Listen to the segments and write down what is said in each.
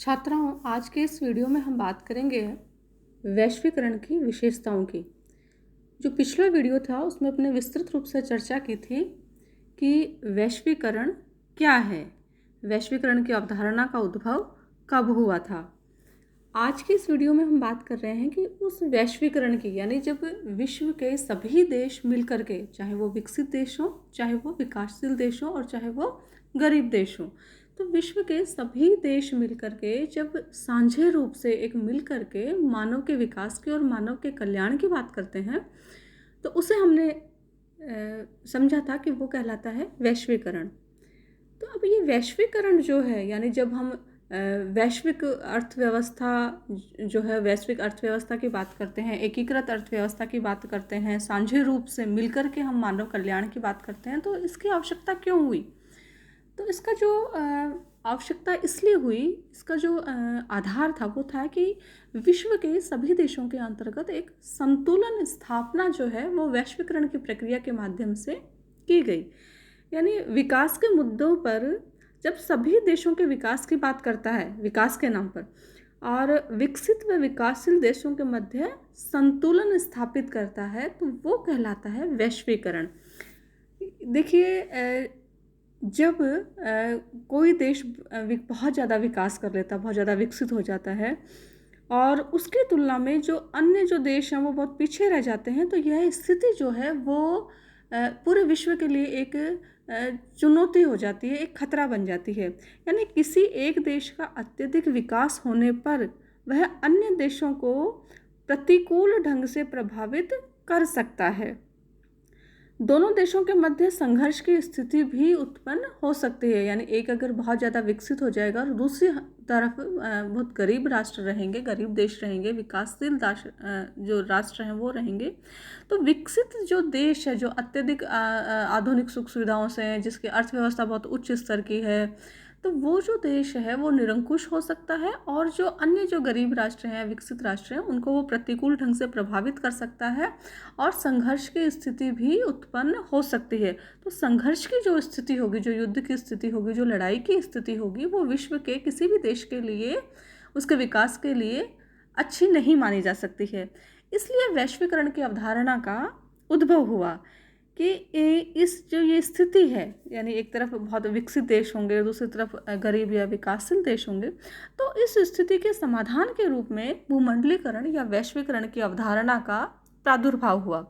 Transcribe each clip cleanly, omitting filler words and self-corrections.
छात्राओं, आज के इस वीडियो में हम बात करेंगे वैश्वीकरण की विशेषताओं की। जो पिछला वीडियो था उसमें अपने विस्तृत रूप से चर्चा की थी कि वैश्वीकरण क्या है, वैश्वीकरण की अवधारणा का उद्भव कब हुआ था। आज की इस वीडियो में हम बात कर रहे हैं कि उस वैश्वीकरण की, यानी जब विश्व के सभी देश मिलकर के, चाहे वो विकसित देश हो, चाहे वो विकासशील देश हो और चाहे वो गरीब देश हो, तो विश्व के सभी देश मिलकर के जब साझे रूप से एक मिलकर के मानव के विकास की और मानव के कल्याण की बात करते हैं, तो उसे हमने समझा था कि वो कहलाता है वैश्वीकरण। तो अब ये वैश्वीकरण जो है, यानी जब हम वैश्विक अर्थव्यवस्था जो है, वैश्विक अर्थव्यवस्था की बात करते हैं, एकीकृत अर्थव्यवस्था की बात करते हैं, साझे रूप से मिलकर के हम मानव कल्याण की बात करते हैं, तो इसकी आवश्यकता क्यों हुई? तो इसका जो आवश्यकता इसलिए हुई, इसका जो आधार था वो था कि विश्व के सभी देशों के अंतर्गत एक संतुलन स्थापना जो है वो वैश्वीकरण की प्रक्रिया के माध्यम से की गई। यानी विकास के मुद्दों पर जब सभी देशों के विकास की बात करता है विकास के नाम पर, और विकसित व विकासशील देशों के मध्य संतुलन स्थापित करता है, तो वो कहलाता है वैश्वीकरण। देखिए, जब कोई देश बहुत ज़्यादा विकास कर लेता, बहुत ज़्यादा विकसित हो जाता है और उसकी तुलना में जो अन्य जो देश हैं वो बहुत पीछे रह जाते हैं, तो यह स्थिति जो है वो पूरे विश्व के लिए एक चुनौती हो जाती है, एक खतरा बन जाती है। यानी किसी एक देश का अत्यधिक विकास होने पर वह अन्य देशों को प्रतिकूल ढंग से प्रभावित कर सकता है। दोनों देशों के मध्य संघर्ष की स्थिति भी उत्पन्न हो सकती है। यानी एक अगर बहुत ज़्यादा विकसित हो जाएगा और दूसरी तरफ बहुत गरीब राष्ट्र रहेंगे, गरीब देश रहेंगे, विकासशील जो राष्ट्र हैं वो रहेंगे, तो विकसित जो देश है, जो अत्यधिक आधुनिक सुख सुविधाओं से हैं, जिसकी अर्थव्यवस्था बहुत उच्च स्तर की है, तो वो जो देश है वो निरंकुश हो सकता है और जो अन्य जो गरीब राष्ट्र हैं, विकसित राष्ट्र हैं, उनको वो प्रतिकूल ढंग से प्रभावित कर सकता है और संघर्ष की स्थिति भी उत्पन्न हो सकती है। तो संघर्ष की जो स्थिति होगी, जो युद्ध की स्थिति होगी, जो लड़ाई की स्थिति होगी, वो विश्व के किसी भी देश के लिए, उसके विकास के लिए अच्छी नहीं मानी जा सकती है। इसलिए वैश्वीकरण की अवधारणा का उद्भव हुआ कि इस जो ये स्थिति है, यानी एक तरफ बहुत विकसित देश होंगे, दूसरी तरफ गरीब या विकासशील देश होंगे, तो इस स्थिति के समाधान के रूप में भूमंडलीकरण या वैश्वीकरण की अवधारणा का प्रादुर्भाव हुआ।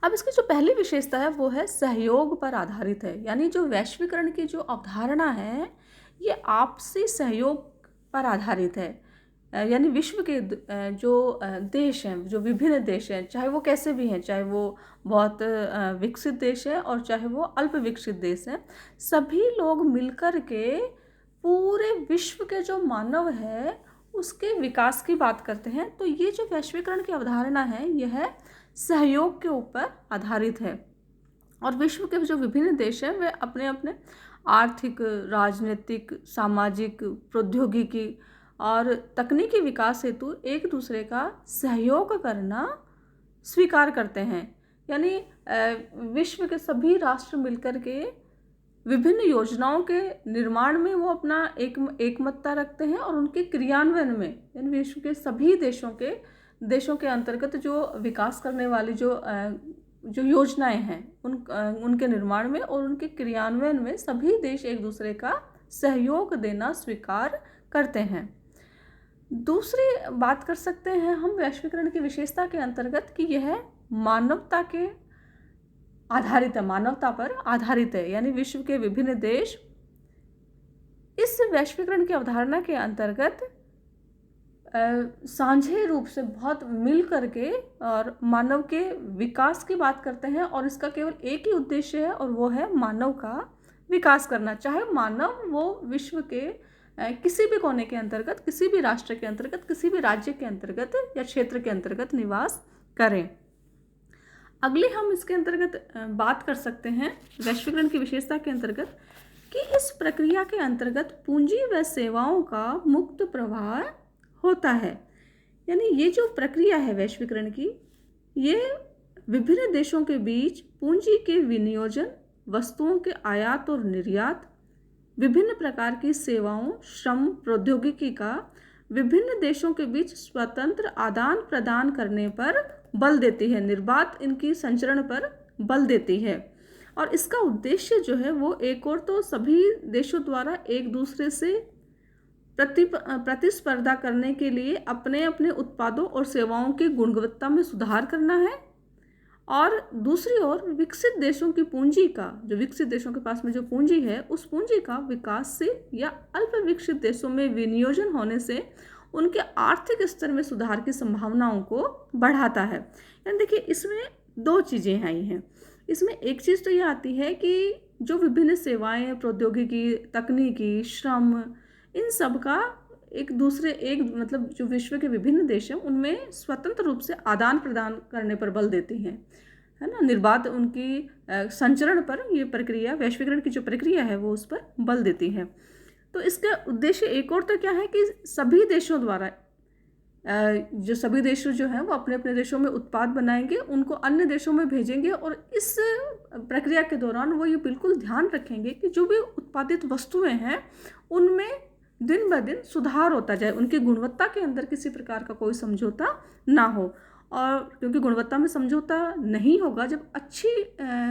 अब इसकी जो पहली विशेषता है वो है सहयोग पर आधारित है। यानी जो वैश्वीकरण की जो अवधारणा है ये आपसी सहयोग पर आधारित है। यानी विश्व के जो देश हैं, जो विभिन्न देश हैं, चाहे वो कैसे भी हैं, चाहे वो बहुत विकसित देश है और चाहे वो अल्प विकसित देश है, सभी लोग मिलकर के पूरे विश्व के जो मानव है उसके विकास की बात करते हैं। तो ये जो वैश्वीकरण की अवधारणा है यह सहयोग के ऊपर आधारित है और विश्व के जो विभिन्न देश हैं वे अपने अपने आर्थिक, राजनीतिक, सामाजिक, प्रौद्योगिकी और तकनीकी विकास हेतु एक दूसरे का सहयोग करना स्वीकार करते हैं। यानी विश्व के सभी राष्ट्र मिलकर के विभिन्न योजनाओं के निर्माण में वो अपना एकमतता रखते हैं और उनके क्रियान्वयन में, यानी विश्व के सभी देशों के अंतर्गत जो विकास करने वाली जो योजनाएं हैं उनके निर्माण में और उनके क्रियान्वयन में सभी देश एक दूसरे का सहयोग देना स्वीकार करते हैं। दूसरी बात कर सकते हैं हम वैश्वीकरण की विशेषता के अंतर्गत कि यह मानवता के आधारित है, मानवता पर आधारित है। यानी विश्व के विभिन्न देश इस वैश्वीकरण की अवधारणा के अंतर्गत साझे रूप से बहुत मिल करके और मानव के विकास की बात करते हैं और इसका केवल एक ही उद्देश्य है और वो है मानव का विकास करना। चाहे मानव वो विश्व के किसी भी कोने के अंतर्गत, किसी भी राष्ट्र के अंतर्गत, किसी भी राज्य के अंतर्गत या क्षेत्र के अंतर्गत निवास करें। अगले हम इसके अंतर्गत बात कर सकते हैं वैश्वीकरण की विशेषता के अंतर्गत कि इस प्रक्रिया के अंतर्गत पूंजी व सेवाओं का मुक्त प्रवाह होता है। यानी ये जो प्रक्रिया है वैश्वीकरण की, ये विभिन्न देशों के बीच पूंजी के विनियोजन, वस्तुओं के आयात और निर्यात, विभिन्न प्रकार की सेवाओं, श्रम, प्रौद्योगिकी का विभिन्न देशों के बीच स्वतंत्र आदान प्रदान करने पर बल देती है, निर्बाध इनकी संचरण पर बल देती है। और इसका उद्देश्य जो है वो एक और तो सभी देशों द्वारा एक दूसरे से प्रतिस्पर्धा करने के लिए अपने अपने उत्पादों और सेवाओं की गुणवत्ता में सुधार करना है, और दूसरी ओर विकसित देशों की पूंजी का, जो विकसित देशों के पास में जो पूंजी है, उस पूंजी का विकासशील या अल्प विकसित देशों में विनियोजन होने से उनके आर्थिक स्तर में सुधार की संभावनाओं को बढ़ाता है। यानी देखिए, इसमें दो चीज़ें आई हैं। इसमें एक चीज़ तो ये आती है कि जो विभिन्न सेवाएं, प्रौद्योगिकी, तकनीकी, श्रम, इन सब का एक मतलब जो विश्व के विभिन्न देश हैं उनमें स्वतंत्र रूप से आदान प्रदान करने पर बल देती हैं, है ना, निर्बाध उनकी संचरण पर ये प्रक्रिया, वैश्वीकरण की जो प्रक्रिया है वो उस पर बल देती है। तो इसका उद्देश्य एक और तो क्या है कि सभी देशों द्वारा जो सभी देश जो हैं वो अपने अपने देशों में उत्पाद बनाएंगे, उनको अन्य देशों में भेजेंगे, और इस प्रक्रिया के दौरान वो ये बिल्कुल ध्यान रखेंगे कि जो भी उत्पादित वस्तुएं हैं उनमें दिन ब दिन सुधार होता जाए, उनकी गुणवत्ता के अंदर किसी प्रकार का कोई समझौता ना हो। और क्योंकि गुणवत्ता में समझौता नहीं होगा, जब अच्छी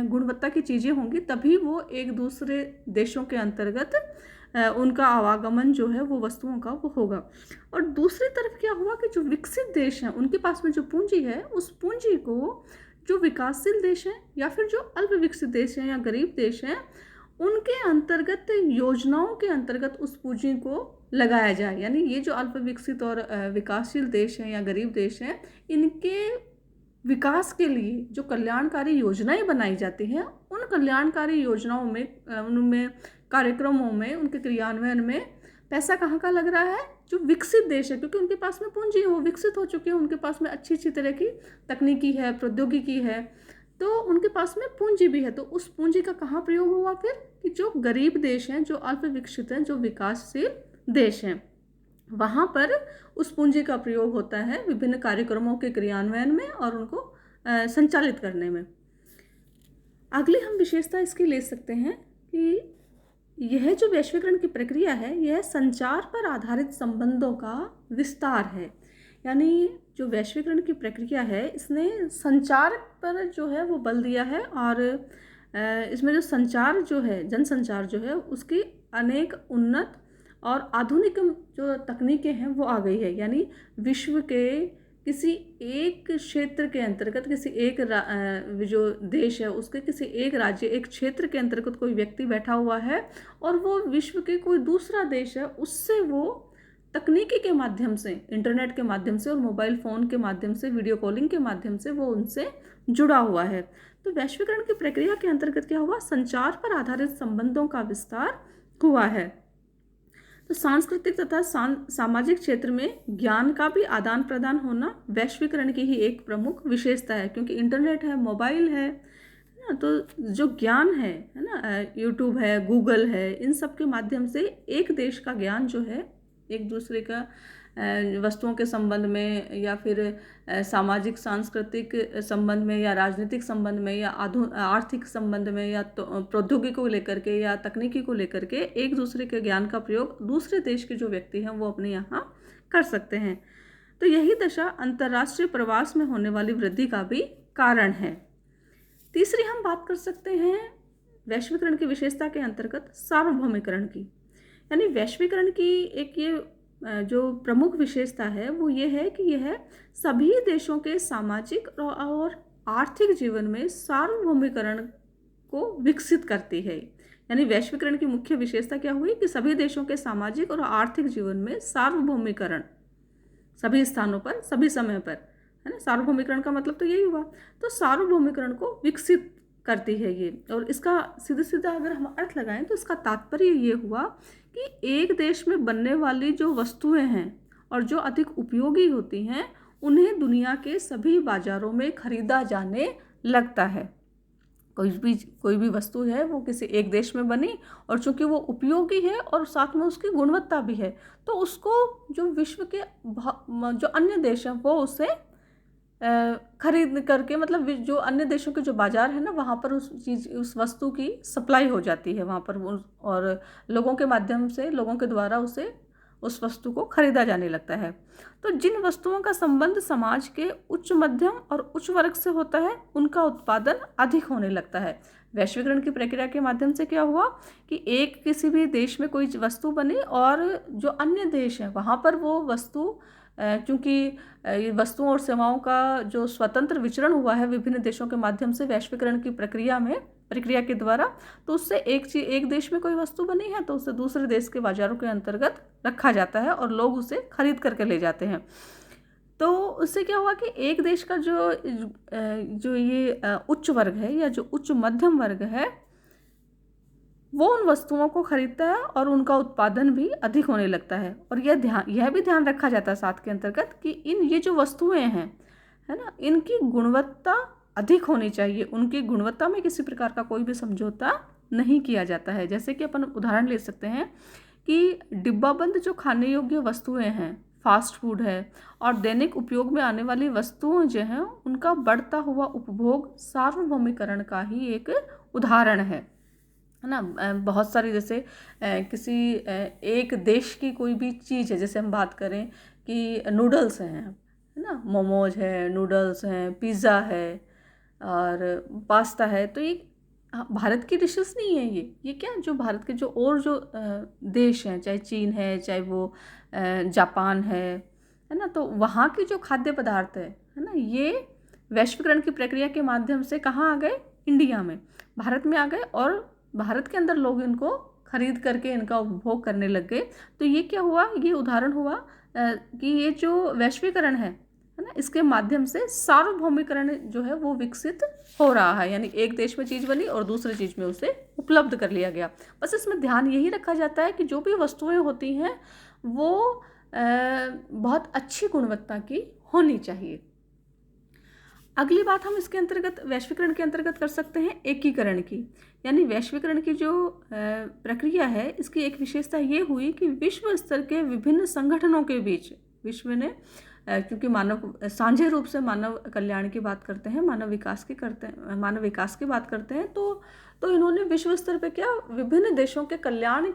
गुणवत्ता की चीज़ें होंगी तभी वो एक दूसरे देशों के अंतर्गत उनका आवागमन जो है वो वस्तुओं का वो होगा। और दूसरी तरफ क्या हुआ कि जो विकसित देश हैं उनके पास में जो पूंजी है, उस पूंजी को जो विकासशील देश हैं या फिर जो अल्प विकसित देश हैं या गरीब देश हैं उनके अंतर्गत, योजनाओं के अंतर्गत उस पूंजी को लगाया जाए। यानी ये जो अल्प विकसित और विकासशील देश हैं या गरीब देश हैं, इनके विकास के लिए जो कल्याणकारी योजनाएं बनाई जाती हैं, उन कल्याणकारी योजनाओं में, उनमें कार्यक्रमों में, उनके क्रियान्वयन में पैसा कहाँ का लग रहा है? जो विकसित देश है, क्योंकि उनके पास में पूंजी है, वो विकसित हो चुके हैं, उनके पास में अच्छी अच्छी तरह की तकनीकी है, प्रौद्योगिकी है, तो उनके पास में पूंजी भी है। तो उस पूंजी का कहाँ प्रयोग हुआ फिर? कि जो गरीब देश हैं, जो अल्प विकसित हैं, जो विकासशील देश हैं, वहाँ पर उस पूंजी का प्रयोग होता है विभिन्न कार्यक्रमों के क्रियान्वयन में और उनको संचालित करने में। अगली हम विशेषता इसकी ले सकते हैं कि यह जो वैश्वीकरण की प्रक्रिया है, यह संचार पर आधारित संबंधों का विस्तार है। यानी जो वैश्वीकरण की प्रक्रिया है, इसने संचार पर जो है वो बल दिया है, और इसमें जो संचार जो है, जनसंचार जो है, उसकी अनेक उन्नत और आधुनिक जो तकनीकें हैं वो आ गई है। यानी विश्व के किसी एक क्षेत्र के अंतर्गत, किसी एक जो देश है उसके किसी एक राज्य, एक क्षेत्र के अंतर्गत कोई व्यक्ति बैठा हुआ है और वो विश्व के कोई दूसरा देश है, उससे वो तकनीकी के माध्यम से, इंटरनेट के माध्यम से और मोबाइल फ़ोन के माध्यम से, वीडियो कॉलिंग के माध्यम से वो उनसे जुड़ा हुआ है। तो वैश्वीकरण की प्रक्रिया के अंतर्गत क्या हुआ? संचार पर आधारित संबंधों का विस्तार हुआ है। तो सांस्कृतिक तथा सामाजिक क्षेत्र में ज्ञान का भी आदान प्रदान होना वैश्वीकरण की ही एक प्रमुख विशेषता है, क्योंकि इंटरनेट है, मोबाइल है ना, तो जो ज्ञान है ना, यूट्यूब है, गूगल है, इन सब के माध्यम से एक देश का ज्ञान जो है एक दूसरे का वस्तुओं के संबंध में या फिर सामाजिक सांस्कृतिक संबंध में या राजनीतिक संबंध में या आर्थिक संबंध में या प्रौद्योगिकी को लेकर के या तकनीकी को लेकर के एक दूसरे के ज्ञान का प्रयोग दूसरे देश के जो व्यक्ति हैं वो अपने यहाँ कर सकते हैं। तो यही दशा अंतर्राष्ट्रीय प्रवास में होने वाली वृद्धि का भी कारण है। तीसरी हम बात कर सकते हैं वैश्वीकरण की विशेषता के अंतर्गत सार्वभौमिकरण की। यानी वैश्वीकरण की एक ये जो प्रमुख विशेषता है वो ये है कि यह सभी देशों के सामाजिक और आर्थिक जीवन में सार्वभौमिकरण को विकसित करती है। यानी वैश्वीकरण की मुख्य विशेषता क्या हुई कि सभी देशों के सामाजिक और आर्थिक जीवन में सार्वभौमिकरण, सभी स्थानों पर, सभी समय पर, है ना, सार्वभौमिकरण का मतलब तो यही हुआ। तो सार्वभौमिकरण को विकसित करती है ये। और इसका सीधा सीधा अगर हम अर्थ लगाएं तो इसका तात्पर्य ये हुआ कि एक देश में बनने वाली जो वस्तुएं हैं और जो अधिक उपयोगी होती हैं उन्हें दुनिया के सभी बाजारों में खरीदा जाने लगता है। कोई भी वस्तु है वो किसी एक देश में बनी और चूंकि वो उपयोगी है और साथ में उसकी गुणवत्ता भी है, तो उसको जो विश्व के जो अन्य देश हैं वो उसे खरीद करके, मतलब जो अन्य देशों के जो बाज़ार है ना, वहाँ पर उस वस्तु की सप्लाई हो जाती है वहाँ पर, और लोगों के माध्यम से, लोगों के द्वारा उस वस्तु को खरीदा जाने लगता है। तो जिन वस्तुओं का संबंध समाज के उच्च मध्यम और उच्च वर्ग से होता है, उनका उत्पादन अधिक होने लगता है। वैश्वीकरण की प्रक्रिया के माध्यम से क्या हुआ कि किसी भी देश में कोई वस्तु बनी, और जो अन्य देश हैं वहाँ पर वो वस्तु, क्योंकि ये वस्तुओं और सेवाओं का जो स्वतंत्र विचरण हुआ है विभिन्न देशों के माध्यम से वैश्वीकरण की प्रक्रिया के द्वारा, तो उससे एक देश में कोई वस्तु बनी है तो उसे दूसरे देश के बाजारों के अंतर्गत रखा जाता है और लोग उसे खरीद करके ले जाते हैं। तो उससे क्या हुआ कि एक देश का जो ये उच्च वर्ग है या जो उच्च मध्यम वर्ग है, वो उन वस्तुओं को खरीदता है और उनका उत्पादन भी अधिक होने लगता है। और यह भी ध्यान रखा जाता है साथ के अंतर्गत कि ये जो वस्तुएं हैं, है ना, इनकी गुणवत्ता अधिक होनी चाहिए। उनकी गुणवत्ता में किसी प्रकार का कोई भी समझौता नहीं किया जाता है। जैसे कि अपन उदाहरण ले सकते हैं कि डिब्बाबंद जो खाने योग्य वस्तुएं हैं, फास्ट फूड है, और दैनिक उपयोग में आने वाली वस्तुओं जो हैं, उनका बढ़ता हुआ उपभोग सार्वभौमिकरण का ही एक उदाहरण है ना। बहुत सारी, जैसे किसी एक देश की कोई भी चीज़ है, जैसे हम बात करें कि नूडल्स हैं, है ना, मोमोज है, नूडल्स हैं, पिज़्ज़ा है और पास्ता है, तो ये भारत की डिशेस नहीं है। ये क्या, जो भारत के जो और जो देश हैं, चाहे चीन है, चाहे वो जापान है ना, तो वहाँ की जो खाद्य पदार्थ है ना, ये वैश्वीकरण की प्रक्रिया के माध्यम से कहाँ आ गए, इंडिया में, भारत में आ गए, और भारत के अंदर लोग इनको खरीद करके इनका उपभोग करने लग गए। तो ये क्या हुआ, ये उदाहरण हुआ कि ये जो वैश्वीकरण है ना, इसके माध्यम से सार्वभौमिकरण जो है वो विकसित हो रहा है। यानी एक देश में चीज़ बनी और दूसरे चीज़ में उसे उपलब्ध कर लिया गया। बस इसमें ध्यान यही रखा जाता है कि जो भी वस्तुएं होती हैं वो बहुत अच्छी गुणवत्ता की होनी चाहिए। अगली बात हम इसके अंतर्गत, वैश्वीकरण के अंतर्गत कर सकते हैं एकीकरण की। यानी वैश्वीकरण की जो प्रक्रिया है, इसकी एक विशेषता ये हुई कि विश्व स्तर के विभिन्न संगठनों के बीच, विश्व ने क्योंकि साझे रूप से मानव कल्याण की बात करते हैं, मानव विकास की बात करते हैं, तो इन्होंने विश्व स्तर पे क्या, विभिन्न देशों के कल्याण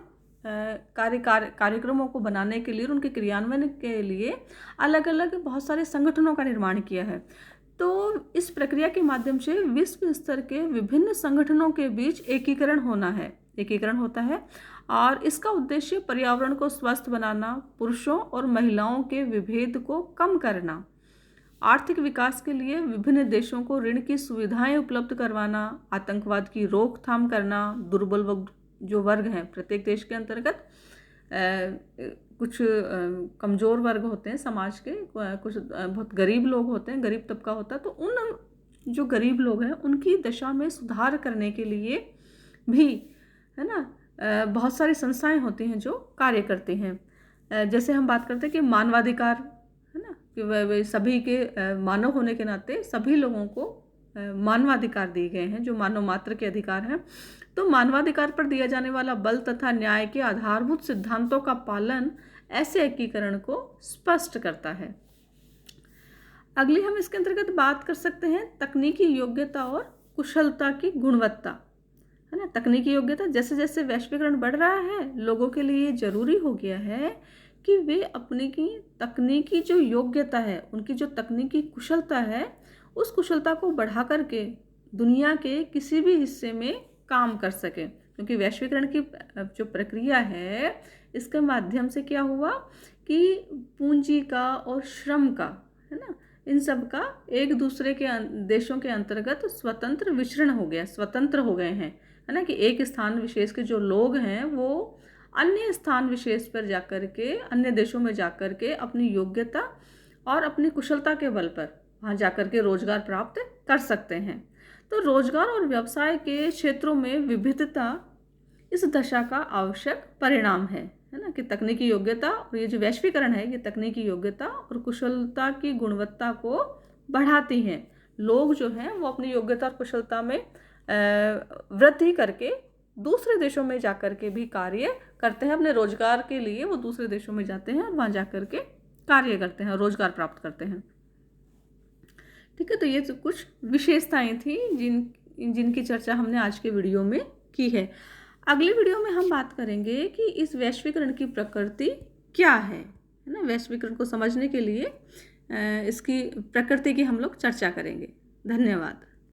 कार्यक्रमों को बनाने के लिए, उनके क्रियान्वयन के लिए अलग अलग बहुत सारे संगठनों का निर्माण किया है। तो इस प्रक्रिया के माध्यम से विश्व स्तर के विभिन्न संगठनों के बीच एकीकरण होता है, और इसका उद्देश्य पर्यावरण को स्वस्थ बनाना, पुरुषों और महिलाओं के विभेद को कम करना, आर्थिक विकास के लिए विभिन्न देशों को ऋण की सुविधाएं उपलब्ध करवाना, आतंकवाद की रोकथाम करना, दुर्बल जो वर्ग हैं प्रत्येक देश के अंतर्गत, कुछ कमज़ोर वर्ग होते हैं समाज के, कुछ बहुत गरीब लोग होते हैं, गरीब तबका होता है, तो उन जो गरीब लोग हैं उनकी दशा में सुधार करने के लिए भी, है ना, बहुत सारी संस्थाएं होती हैं जो कार्य करती हैं। जैसे हम बात करते हैं कि मानवाधिकार, है ना, कि वे सभी के मानव होने के नाते सभी लोगों को मानवाधिकार दिए गए हैं, जो मानव मात्र के अधिकार हैं। तो मानवाधिकार पर दिया जाने वाला बल तथा न्याय के आधारभूत सिद्धांतों का पालन ऐसे एकीकरण को स्पष्ट करता है। अगली हम इसके अंतर्गत बात कर सकते हैं तकनीकी योग्यता और कुशलता की गुणवत्ता, है ना। तकनीकी योग्यता, जैसे जैसे वैश्वीकरण बढ़ रहा है, लोगों के लिए जरूरी हो गया है कि वे अपनी की तकनीकी जो योग्यता है, उनकी जो तकनीकी कुशलता है, उस कुशलता को बढ़ा करके दुनिया के किसी भी हिस्से में काम कर सकें। क्योंकि वैश्वीकरण की जो प्रक्रिया है, इसके माध्यम से क्या हुआ कि पूंजी का और श्रम का, है ना, इन सब का एक दूसरे के देशों के अंतर्गत स्वतंत्र विचरण हो गया, स्वतंत्र हो गए हैं, है ना, कि एक स्थान विशेष के जो लोग हैं वो अन्य स्थान विशेष पर जाकर के, अन्य देशों में जाकर के अपनी योग्यता और अपनी कुशलता के बल पर वहाँ जाकर के रोजगार प्राप्त कर सकते हैं। तो रोजगार और व्यवसाय के क्षेत्रों में विविधता इस दशा का आवश्यक परिणाम है ना, कि तकनीकी योग्यता और ये जो वैश्वीकरण है, ये तकनीकी योग्यता और कुशलता की गुणवत्ता को बढ़ाती हैं। लोग जो हैं वो अपनी योग्यता और कुशलता में वृद्धि करके दूसरे देशों में जाकर के भी कार्य करते हैं, अपने रोजगार के लिए वो दूसरे देशों में जाते हैं और वहाँ जाकर के कार्य करते हैं, रोजगार प्राप्त करते हैं। ठीक है, तो ये तो कुछ विशेषताएं थी जिनकी चर्चा हमने आज के वीडियो में की है। अगले वीडियो में हम बात करेंगे कि इस वैश्वीकरण की प्रकृति क्या है ना। वैश्वीकरण को समझने के लिए इसकी प्रकृति की हम लोग चर्चा करेंगे। धन्यवाद।